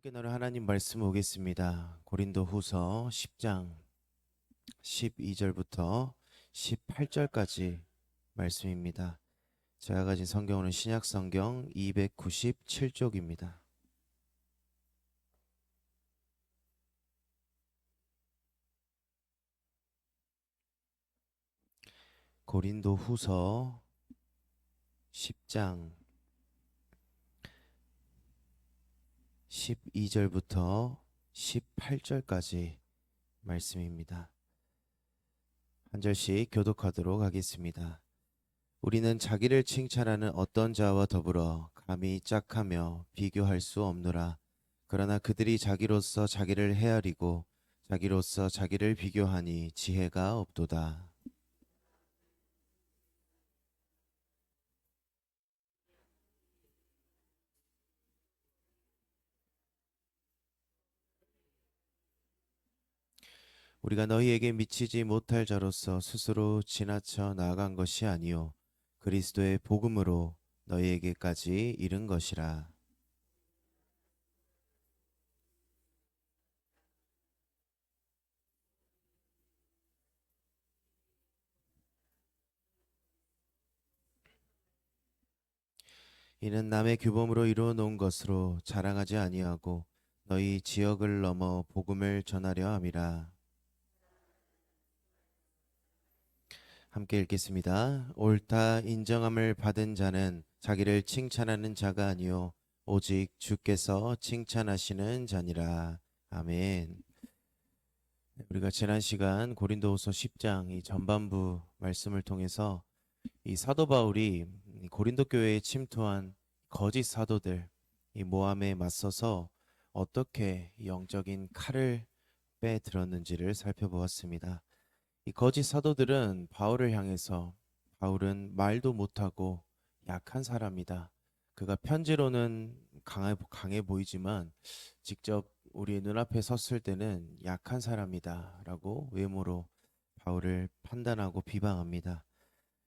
함께 나눌 하나님 말씀 오겠습니다. 고린도후서 10장 12절부터 18절까지 말씀입니다. 제가 가진 성경은 신약 성경 297쪽입니다. 고린도후서 10장 12절부터 18절까지 말씀입니다. 한 절씩 교독하도록 하겠습니다. 우리는 자기를 칭찬하는 어떤 자와 더불어 감히 짝하며 비교할 수 없노라. 그러나 그들이 자기로서 자기를 헤아리고 자기로서 자기를 비교하니 지혜가 없도다. 우리가 너희에게 미치지 못할 자로서 스스로 지나쳐 나아간 것이 아니요 그리스도의 복음으로 너희에게까지 이른 것이라. 이는 남의 규범으로 이루어 놓은 것으로 자랑하지 아니하고 너희 지역을 넘어 복음을 전하려 함이라. 함께 읽겠습니다. 옳다 인정함을 받은 자는 자기를 칭찬하는 자가 아니요 오직 주께서 칭찬하시는 자니라. 아멘. 우리가 지난 시간 고린도후서 10장 이 전반부 말씀을 통해서 이 사도 바울이 고린도 교회에 침투한 거짓 사도들 이 모함에 맞서서 어떻게 영적인 칼을 빼들었는지를 살펴보았습니다. 이 거짓 사도들은 바울을 향해서 바울은 말도 못하고 약한 사람이다. 그가 편지로는 강해 보이지만 직접 우리의 눈앞에 섰을 때는 약한 사람이다 라고 외모로 바울을 판단하고 비방합니다.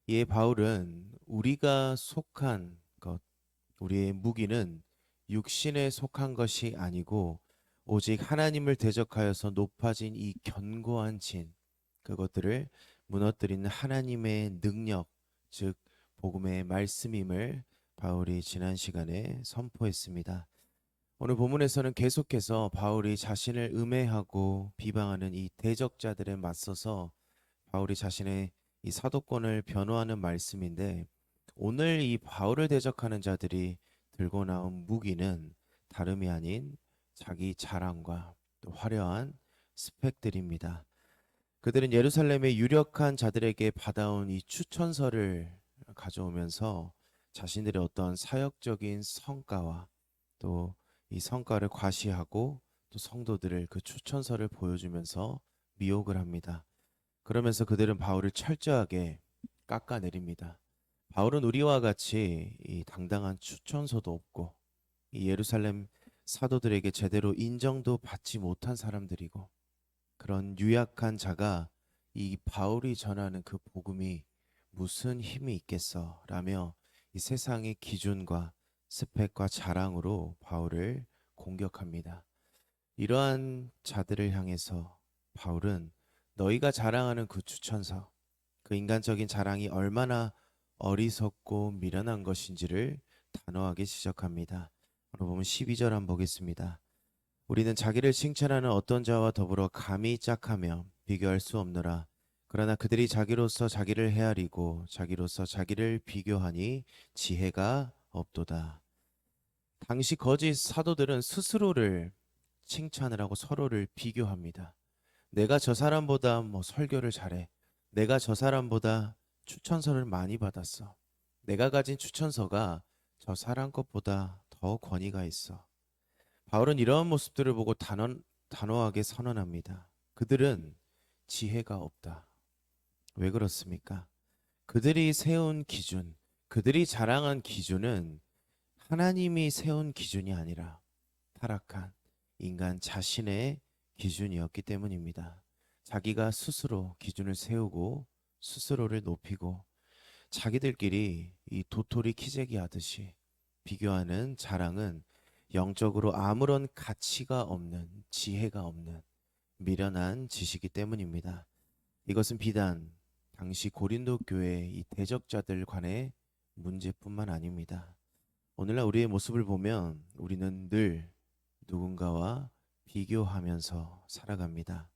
이에 바울은 우리가 속한 것, 우리의 무기는 육신에 속한 것이 아니고 오직 하나님을 대적하여서 높아진 이 견고한 진, 그것들을 무너뜨리는 하나님의 능력, 즉 복음의 말씀임을 바울이 지난 시간에 선포했습니다. 오늘 본문에서는 계속해서 바울이 자신을 음해하고 비방하는 이 대적자들에 맞서서 바울이 자신의 이 사도권을 변호하는 말씀인데, 오늘 이 바울을 대적하는 자들이 들고 나온 무기는 다름이 아닌 자기 자랑과 또 화려한 스펙들입니다. 그들은 예루살렘의 유력한 자들에게 받아온 이 추천서를 가져오면서 자신들의 어떤 사역적인 성과와 또 이 성과를 과시하고 또 성도들을 그 추천서를 보여주면서 미혹을 합니다. 그러면서 그들은 바울을 철저하게 깎아내립니다. 바울은 우리와 같이 이 당당한 추천서도 없고 이 예루살렘 사도들에게 제대로 인정도 받지 못한 사람들이고, 그런 유약한 자가 이 바울이 전하는 그 복음이 무슨 힘이 있겠어 라며 이 세상의 기준과 스펙과 자랑으로 바울을 공격합니다. 이러한 자들을 향해서 바울은 너희가 자랑하는 그 추천서, 그 인간적인 자랑이 얼마나 어리석고 미련한 것인지를 단호하게 지적합니다. 오늘 보면 12절 한번 보겠습니다. 우리는 자기를 칭찬하는 어떤 자와 더불어 감히 짝하며 비교할 수 없노라. 그러나 그들이 자기로서 자기를 헤아리고 자기로서 자기를 비교하니 지혜가 없도다. 당시 거짓 사도들은 스스로를 칭찬을 하고 서로를 비교합니다. 내가 저 사람보다 설교를 잘해. 내가 저 사람보다 추천서를 많이 받았어. 내가 가진 추천서가 저 사람 것보다 더 권위가 있어. 바울은 이러한 모습들을 보고 단호하게 선언합니다. 그들은 지혜가 없다. 왜 그렇습니까? 그들이 세운 기준, 그들이 자랑한 기준은 하나님이 세운 기준이 아니라 타락한 인간 자신의 기준이었기 때문입니다. 자기가 스스로 기준을 세우고 스스로를 높이고 자기들끼리 이 도토리 키재기 하듯이 비교하는 자랑은 영적으로 아무런 가치가 없는, 지혜가 없는 미련한 지식이 때문입니다. 이것은 비단 당시 고린도 교회 이 대적자들 간의 문제뿐만 아닙니다. 오늘날 우리의 모습을 보면 우리는 늘 누군가와 비교하면서 살아갑니다.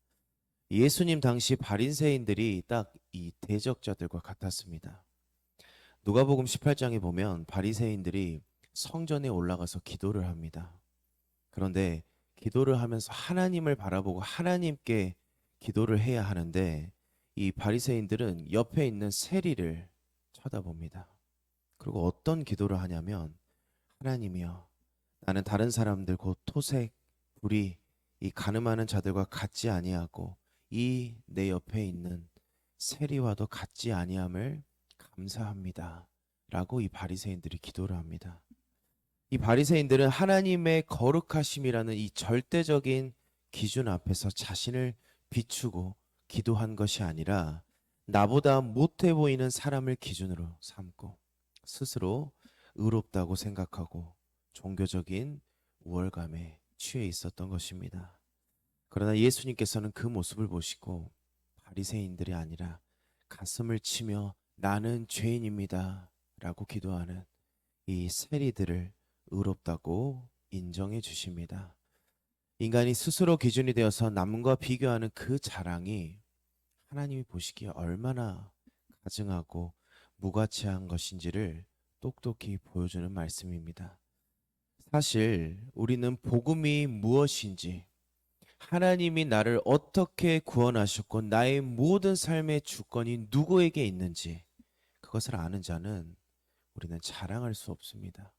예수님 당시 바리새인들이 딱 이 대적자들과 같았습니다. 누가복음 18장에 보면 바리새인들이 성전에 올라가서 기도를 합니다. 그런데 기도를 하면서 하나님을 바라보고 하나님께 기도를 해야 하는데 이 바리새인들은 옆에 있는 세리를 쳐다봅니다. 그리고 어떤 기도를 하냐면 하나님이여 나는 다른 사람들 곧 토색, 불의, 이 가늠하는 자들과 같지 아니하고 이 내 옆에 있는 세리와도 같지 아니함을 감사합니다. 라고 이 바리새인들이 기도를 합니다. 이 바리새인들은 하나님의 거룩하심이라는 이 절대적인 기준 앞에서 자신을 비추고 기도한 것이 아니라 나보다 못해 보이는 사람을 기준으로 삼고 스스로 의롭다고 생각하고 종교적인 우월감에 취해 있었던 것입니다. 그러나 예수님께서는 그 모습을 보시고 바리새인들이 아니라 가슴을 치며 나는 죄인입니다 라고 기도하는 이 세리들을 의롭다고 인정해 주십니다. 인간이 스스로 기준이 되어서 남과 비교하는 그 자랑이 하나님이 보시기에 얼마나 가증하고 무가치한 것인지를 똑똑히 보여주는 말씀입니다. 사실 우리는 복음이 무엇인지, 하나님이 나를 어떻게 구원하셨고 나의 모든 삶의 주권이 누구에게 있는지 그것을 아는 자는 우리는 자랑할 수 없습니다.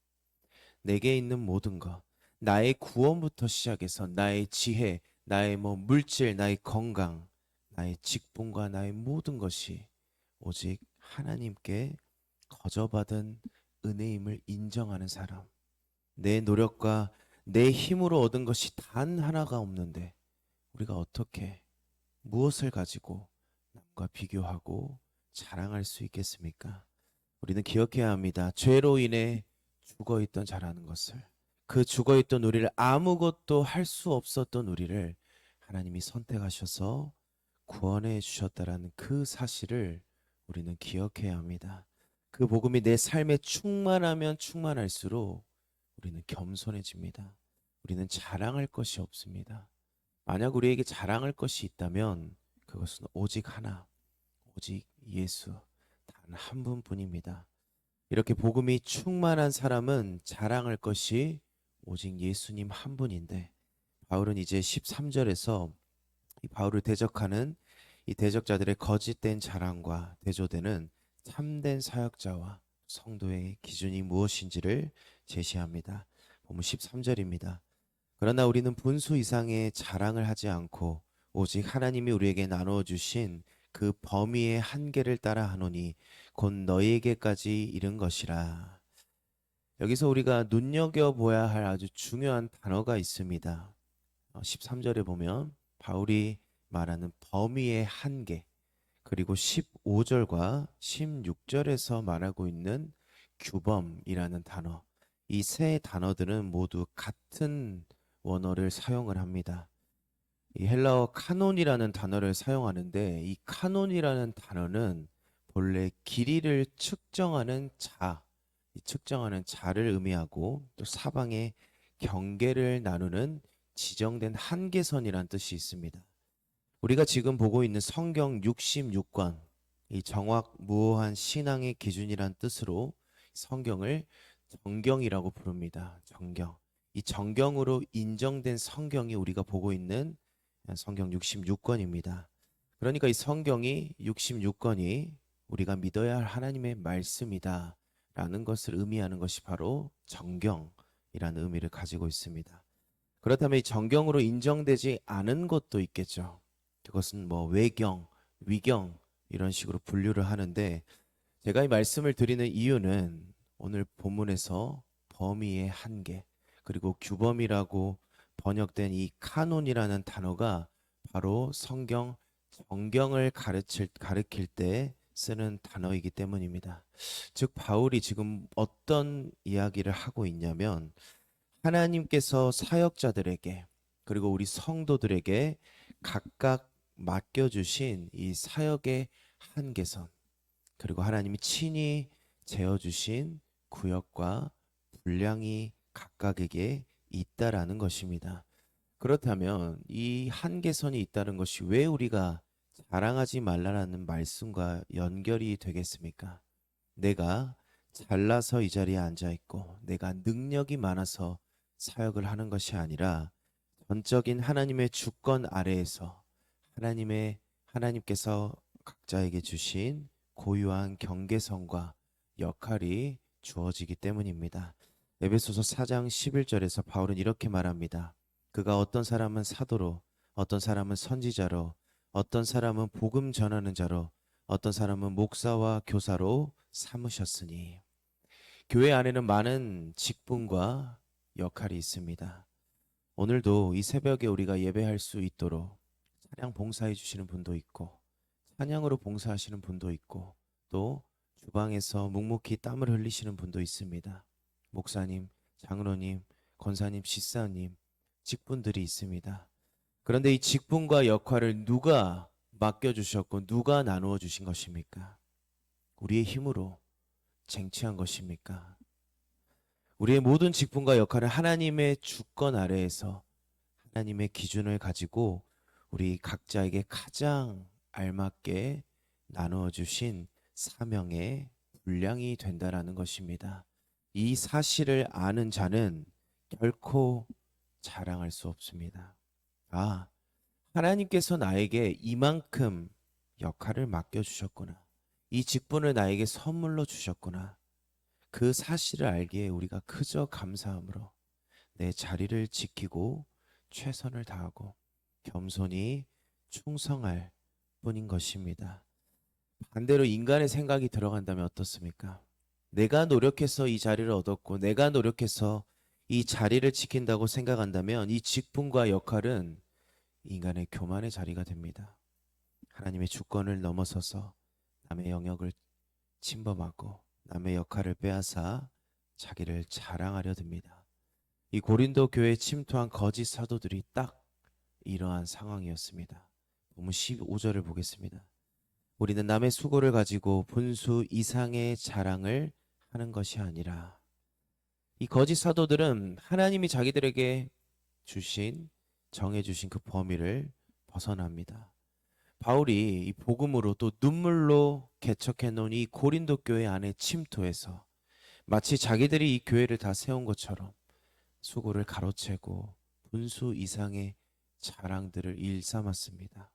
내게 있는 모든 것, 나의 구원부터 시작해서 나의 지혜, 나의 물질, 나의 건강, 나의 직분과 나의 모든 것이 오직 하나님께 거저받은 은혜임을 인정하는 사람. 내 노력과 내 힘으로 얻은 것이 단 하나가 없는데 우리가 어떻게 무엇을 가지고 남과 비교하고 자랑할 수 있겠습니까? 우리는 기억해야 합니다. 죄로 인해 죽어있던 자라는 것을, 그 죽어있던 우리를, 아무것도 할 수 없었던 우리를 하나님이 선택하셔서 구원해 주셨다라는 그 사실을 우리는 기억해야 합니다. 그 복음이 내 삶에 충만하면 충만할수록 우리는 겸손해집니다. 우리는 자랑할 것이 없습니다. 만약 우리에게 자랑할 것이 있다면 그것은 오직 하나, 오직 예수, 단 한 분뿐입니다. 이렇게 복음이 충만한 사람은 자랑할 것이 오직 예수님 한 분인데, 바울은 이제 13절에서 이 바울을 대적하는 이 대적자들의 거짓된 자랑과 대조되는 참된 사역자와 성도의 기준이 무엇인지를 제시합니다. 본문 13절입니다. 그러나 우리는 분수 이상의 자랑을 하지 않고 오직 하나님이 우리에게 나누어 주신 그 범위의 한계를 따라 하노니 곧 너희에게까지 이른 것이라. 여기서 우리가 눈여겨보아야 할 아주 중요한 단어가 있습니다. 13절에 보면 바울이 말하는 범위의 한계, 그리고 15절과 16절에서 말하고 있는 규범이라는 단어, 이 세 단어들은 모두 같은 원어를 사용을 합니다. 이 헬라어 카논이라는 단어를 사용하는데 이 카논이라는 단어는 본래 길이를 측정하는 자, 이 측정하는 자를 의미하고 또 사방의 경계를 나누는 지정된 한계선이란 뜻이 있습니다. 우리가 지금 보고 있는 성경 66권, 이 정확무오한 신앙의 기준이란 뜻으로 성경을 정경이라고 부릅니다. 정경. 이 정경으로 인정된 성경이 우리가 보고 있는 성경 66권입니다. 그러니까 이 성경이 66권이 우리가 믿어야 할 하나님의 말씀이다 라는 것을 의미하는 것이 바로 정경이라는 의미를 가지고 있습니다. 그렇다면 이 정경으로 인정되지 않은 것도 있겠죠. 그것은 외경, 위경 이런 식으로 분류를 하는데, 제가 이 말씀을 드리는 이유는 오늘 본문에서 범위의 한계, 그리고 규범이라고 번역된 이 카논이라는 단어가 바로 성경 정경을 가르칠 때 쓰는 단어이기 때문입니다. 즉 바울이 지금 어떤 이야기를 하고 있냐면 하나님께서 사역자들에게 그리고 우리 성도들에게 각각 맡겨주신 이 사역의 한계선, 그리고 하나님이 친히 재어주신 구역과 분량이 각각에게 있다라는 것입니다. 그렇다면 이 한계선이 있다는 것이 왜 우리가 자랑하지 말라라는 말씀과 연결이 되겠습니까? 내가 잘나서 이 자리에 앉아 있고 내가 능력이 많아서 사역을 하는 것이 아니라 전적인 하나님의 주권 아래에서 하나님께서 각자에게 주신 고유한 경계선과 역할이 주어지기 때문입니다. 에베소서 4장 11절에서 바울은 이렇게 말합니다. 그가 어떤 사람은 사도로, 어떤 사람은 선지자로, 어떤 사람은 복음 전하는 자로, 어떤 사람은 목사와 교사로 삼으셨으니. 교회 안에는 많은 직분과 역할이 있습니다. 오늘도 이 새벽에 우리가 예배할 수 있도록 찬양 봉사해 주시는 분도 있고, 찬양으로 봉사하시는 분도 있고, 또 주방에서 묵묵히 땀을 흘리시는 분도 있습니다. 목사님, 장로님, 권사님, 집사님, 직분들이 있습니다. 그런데 이 직분과 역할을 누가 맡겨주셨고 누가 나누어 주신 것입니까? 우리의 힘으로 쟁취한 것입니까? 우리의 모든 직분과 역할은 하나님의 주권 아래에서 하나님의 기준을 가지고 우리 각자에게 가장 알맞게 나누어 주신 사명의 분량이 된다라는 것입니다. 이 사실을 아는 자는 결코 자랑할 수 없습니다. 아, 하나님께서 나에게 이만큼 역할을 맡겨주셨구나. 이 직분을 나에게 선물로 주셨구나. 그 사실을 알기에 우리가 그저 감사함으로 내 자리를 지키고 최선을 다하고 겸손히 충성할 뿐인 것입니다. 반대로 인간의 생각이 들어간다면 어떻습니까? 내가 노력해서 이 자리를 얻었고 내가 노력해서 이 자리를 지킨다고 생각한다면 이 직분과 역할은 인간의 교만의 자리가 됩니다. 하나님의 주권을 넘어서서 남의 영역을 침범하고 남의 역할을 빼앗아 자기를 자랑하려 듭니다. 이 고린도 교회에 침투한 거짓 사도들이 딱 이러한 상황이었습니다. 본문 15절을 보겠습니다. 우리는 남의 수고를 가지고 분수 이상의 자랑을 하는 것이 아니라. 이 거짓 사도들은 하나님이 자기들에게 정해주신 그 범위를 벗어납니다. 바울이 이 복음으로 또 눈물로 개척해 놓은 이 고린도 교회 안에 침투해서 마치 자기들이 이 교회를 다 세운 것처럼 수고를 가로채고 분수 이상의 자랑들을 일삼았습니다.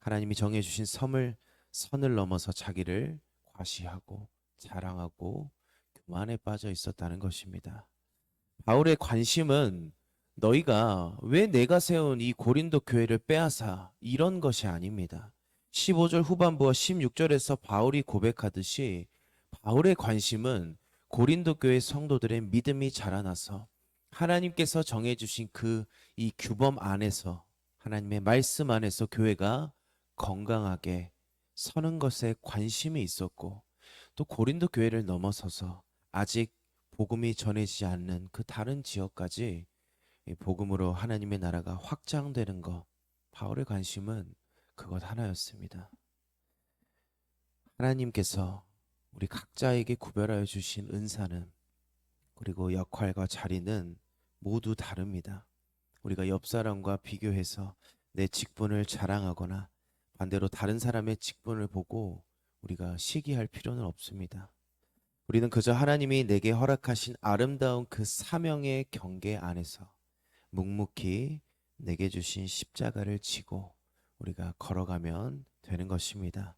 하나님이 정해주신 선을 넘어서 자기를 과시하고 자랑하고 교만에 빠져 있었다는 것입니다. 바울의 관심은 너희가 왜 내가 세운 이 고린도 교회를 빼앗아 이런 것이 아닙니다. 15절 후반부와 16절에서 바울이 고백하듯이 바울의 관심은 고린도 교회 성도들의 믿음이 자라나서 하나님께서 정해주신 이 규범 안에서 하나님의 말씀 안에서 교회가 건강하게 서는 것에 관심이 있었고 또 고린도 교회를 넘어서서 아직 복음이 전해지지 않는 그 다른 지역까지 이 복음으로 하나님의 나라가 확장되는 것, 바울의 관심은 그것 하나였습니다. 하나님께서 우리 각자에게 구별하여 주신 은사는 그리고 역할과 자리는 모두 다릅니다. 우리가 옆 사람과 비교해서 내 직분을 자랑하거나 반대로 다른 사람의 직분을 보고 우리가 시기할 필요는 없습니다. 우리는 그저 하나님이 내게 허락하신 아름다운 그 사명의 경계 안에서 묵묵히 내게 주신 십자가를 지고 우리가 걸어가면 되는 것입니다.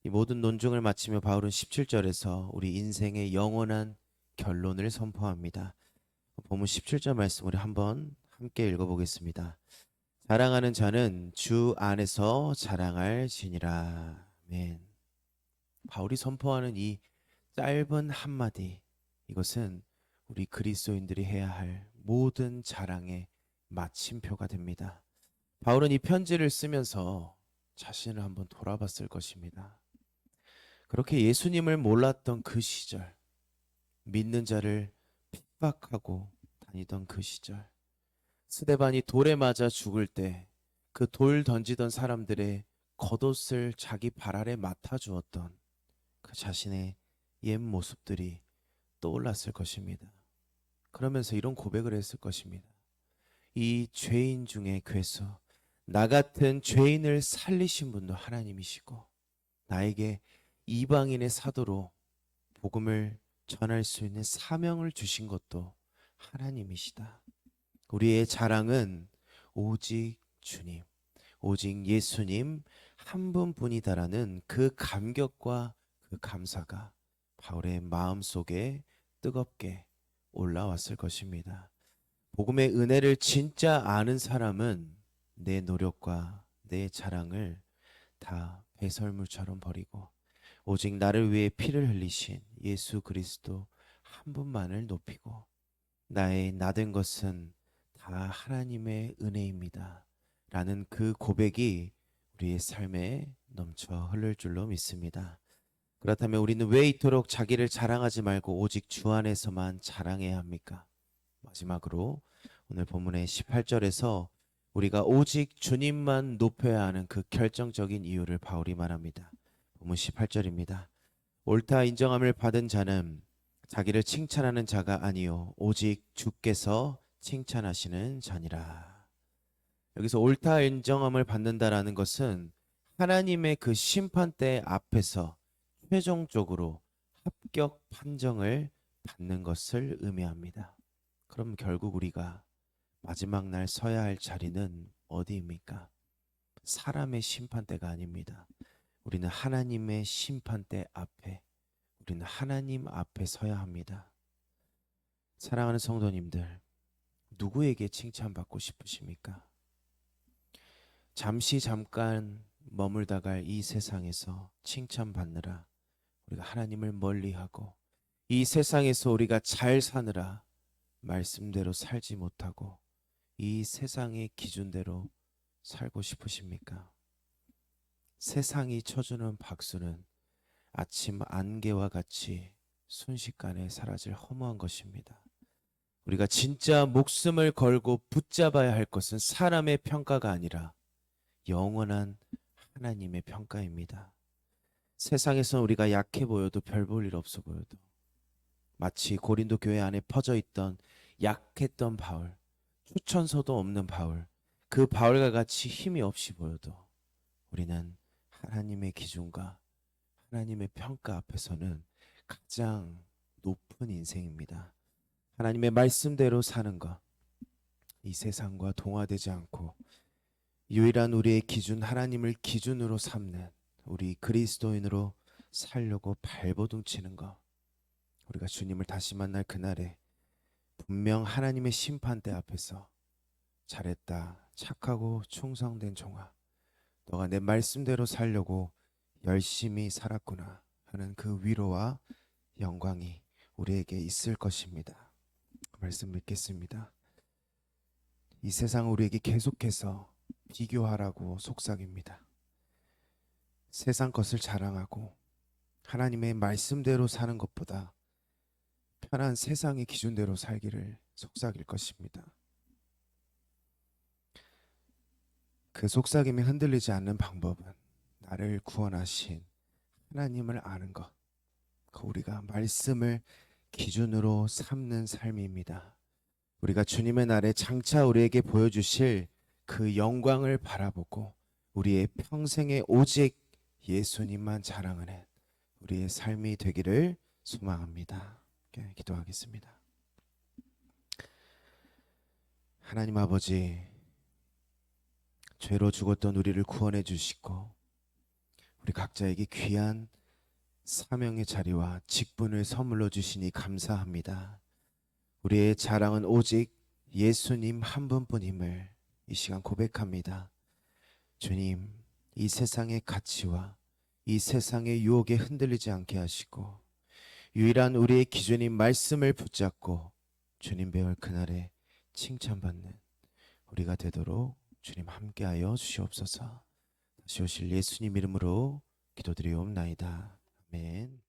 이 모든 논증을 마치며 바울은 17절에서 우리 인생의 영원한 결론을 선포합니다. 본문 17절 말씀 우리 한번 함께 읽어보겠습니다. 자랑하는 자는 주 안에서 자랑할지니라. 아멘. 바울이 선포하는 이 짧은 한마디, 이것은 우리 그리스도인들이 해야 할 모든 자랑의 마침표가 됩니다. 바울은 이 편지를 쓰면서 자신을 한번 돌아봤을 것입니다. 그렇게 예수님을 몰랐던 그 시절, 믿는 자를 핍박하고 다니던 그 시절, 스데반이 돌에 맞아 죽을 때 그 돌 던지던 사람들의 겉옷을 자기 발 아래 맡아 주었던 그 자신의 옛 모습들이 떠올랐을 것입니다. 그러면서 이런 고백을 했을 것입니다. 이 죄인 중에 괴수, 나 같은 죄인을 살리신 분도 하나님이시고, 나에게 이방인의 사도로 복음을 전할 수 있는 사명을 주신 것도 하나님이시다. 우리의 자랑은 오직 주님, 오직 예수님 한 분뿐이다라는 그 감격과 그 감사가 바울의 마음속에 뜨겁게 올라왔을 것입니다. 복음의 은혜를 진짜 아는 사람은 내 노력과 내 자랑을 다 배설물처럼 버리고 오직 나를 위해 피를 흘리신 예수 그리스도 한 분만을 높이고, 나의 나된 것은 다 하나님의 은혜입니다 라는 그 고백이 우리의 삶에 넘쳐 흐를 줄로 믿습니다. 그렇다면 우리는 왜 이토록 자기를 자랑하지 말고 오직 주 안에서만 자랑해야 합니까? 마지막으로 오늘 본문의 18절에서 우리가 오직 주님만 높여야 하는 그 결정적인 이유를 바울이 말합니다. 본문 18절입니다. 옳다 인정함을 받은 자는 자기를 칭찬하는 자가 아니요 오직 주께서 칭찬하시는 자니라. 여기서 옳다 인정함을 받는다라는 것은 하나님의 그 심판대 앞에서 최종적으로 합격 판정을 받는 것을 의미합니다. 그럼 결국 우리가 마지막 날 서야 할 자리는 어디입니까? 사람의 심판대가 아닙니다. 우리는 하나님의 심판대 앞에, 우리는 하나님 앞에 서야 합니다. 사랑하는 성도님들, 누구에게 칭찬받고 싶으십니까? 잠깐 머물다 갈 이 세상에서 칭찬받느라 우리가 하나님을 멀리하고, 이 세상에서 우리가 잘 사느라 말씀대로 살지 못하고 이 세상의 기준대로 살고 싶으십니까? 세상이 쳐주는 박수는 아침 안개와 같이 순식간에 사라질 허무한 것입니다. 우리가 진짜 목숨을 걸고 붙잡아야 할 것은 사람의 평가가 아니라 영원한 하나님의 평가입니다. 세상에서 우리가 약해 보여도 별 볼 일 없어 보여도, 마치 고린도 교회 안에 퍼져 있던 약했던 바울, 추천서도 없는 바울, 그 바울과 같이 힘이 없이 보여도 우리는 하나님의 기준과 하나님의 평가 앞에서는 가장 높은 인생입니다. 하나님의 말씀대로 사는 것, 이 세상과 동화되지 않고 유일한 우리의 기준, 하나님을 기준으로 삼는 우리 그리스도인으로 살려고 발버둥 치는 것, 우리가 주님을 다시 만날 그날에 분명 하나님의 심판대 앞에서 잘했다, 착하고 충성된 종아, 너가 내 말씀대로 살려고 열심히 살았구나 하는 그 위로와 영광이 우리에게 있을 것입니다. 말씀 믿겠습니다. 이 세상 우리에게 계속해서 비교하라고 속삭입니다. 세상 것을 자랑하고 하나님의 말씀대로 사는 것보다 편한 세상의 기준대로 살기를 속삭일 것입니다. 그 속삭임에 흔들리지 않는 방법은 나를 구원하신 하나님을 아는 것, 그 우리가 말씀을 기준으로 삼는 삶입니다. 우리가 주님의 날에 장차 우리에게 보여주실 그 영광을 바라보고 우리의 평생에 오직 예수님만 자랑하는 우리의 삶이 되기를 소망합니다. 기도하겠습니다. 하나님 아버지, 죄로 죽었던 우리를 구원해 주시고 우리 각자에게 귀한 사명의 자리와 직분을 선물로 주시니 감사합니다. 우리의 자랑은 오직 예수님 한 분뿐임을 이 시간 고백합니다. 주님, 이 세상의 가치와 이 세상의 유혹에 흔들리지 않게 하시고 유일한 우리의 기준인 말씀을 붙잡고 주님 배울 그날에 칭찬받는 우리가 되도록 주님 함께하여 주시옵소서. 다시 오실 예수님 이름으로 기도드리옵나이다. 아멘.